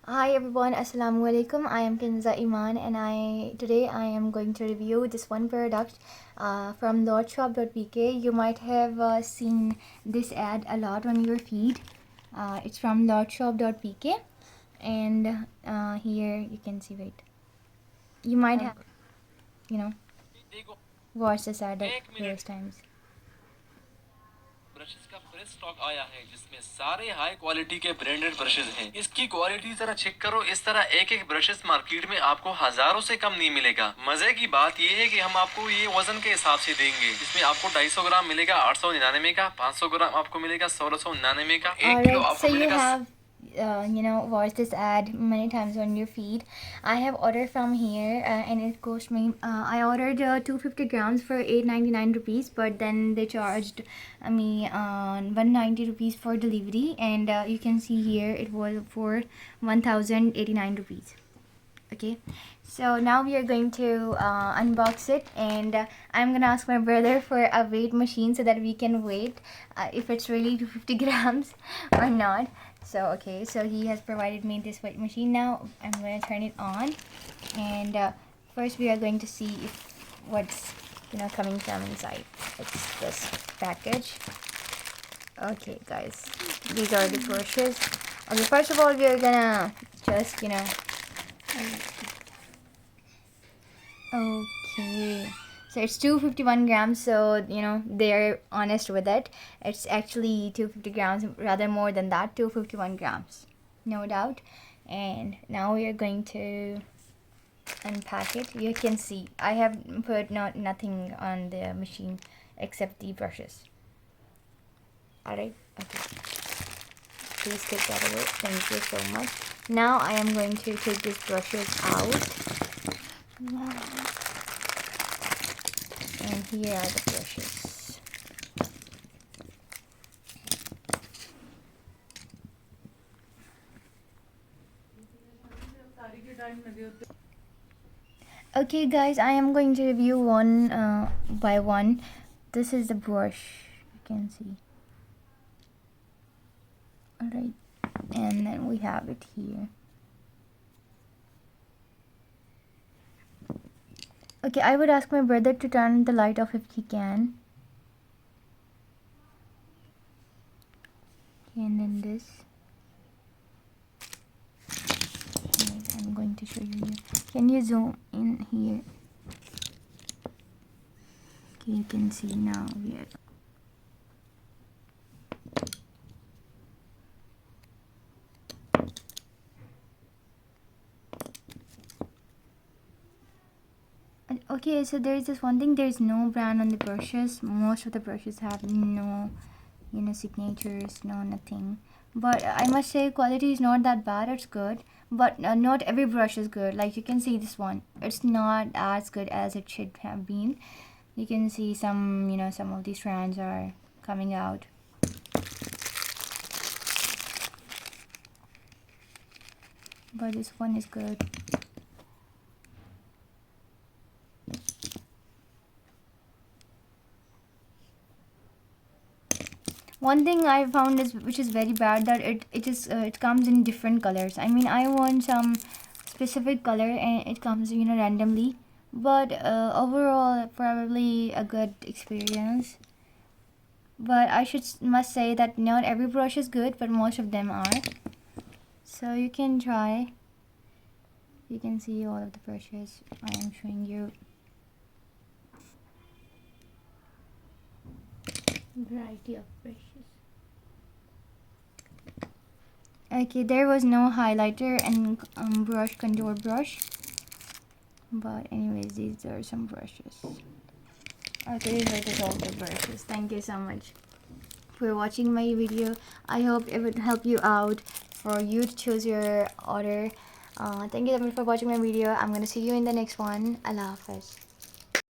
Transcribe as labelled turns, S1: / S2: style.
S1: Hi everyone, Assalamu alaikum. I am Kinza Iman and today I am going to review this one product from lordshop.pk. You might have seen this ad a lot on your feed. It's from lordshop.pk and here you can see, wait, you might have watched this ad various times.
S2: Brushes का fresh stock आया है जिसमें सारे high quality के branded brushes हैं। इसकी quality जरा check करो। इस तरह एक एक ब्रशेस मार्केट में आपको हजारों से कम नहीं मिलेगा। मजे की बात ये है कि हम आपको ये वजन के हिसाब से देंगे। इसमें आपको 250 ग्राम मिलेगा 899 का, 500 ग्राम आपको मिलेगा 1699 का, 1 किलो आपको मिलेगा।
S1: Watch this ad many times on your feed. I have ordered from here and it cost me I ordered 250 grams for 899 rupees, but then they charged me 190 rupees for delivery, and you can see here it was for 1089 rupees. Okay, so now we are going to unbox it, and I'm gonna ask my brother for a weight machine so that we can weigh if it's really 250 grams or not. So okay, so he has provided me this weight machine. Now I'm going to turn it on, and first we are going to see what's coming from inside. It's this package. Okay guys, these are the brushes. Okay, first of all we are gonna just okay, so it's 251 grams, so they're honest with it. It's actually 250 grams, rather more than that, 251 grams, no doubt. And now we are going to unpack it. You can see I have put nothing on the machine except the brushes. Alright, okay, please take that away. Thank you so much. Now I am going to take these brushes out. And here are the brushes. Okay guys, I am going to review one by one. This is the brush, you can see. Alright, and then we have it here. Okay, I would ask my brother to turn the light off if he can. Okay, and then this. Wait, I'm going to show you here. Can you zoom in here? Okay, you can see now here. Okay, so there is this one thing, there is no brand on the brushes. Most of the brushes have no signatures, no nothing. But I must say quality is not that bad. It's good, but not every brush is good. Like you can see this one, it's not as good as it should have been. You can see some some of these strands are coming out. But this one is good. One thing I found which is very bad, that it comes in different colors. I mean, I want some specific color and it comes randomly. But overall, probably a good experience. But I must say that not every brush is good, but most of them are. So you can try. You can see all of the brushes I am showing you. Variety of brushes. Okay, there was no highlighter and contour brush, but anyways, these are some brushes. Okay, these are all the brushes. Thank you so much for watching my video. I hope it would help you out for you to choose your order. Thank you so much for watching my video. I'm gonna see you in the next one. Allah Hafiz.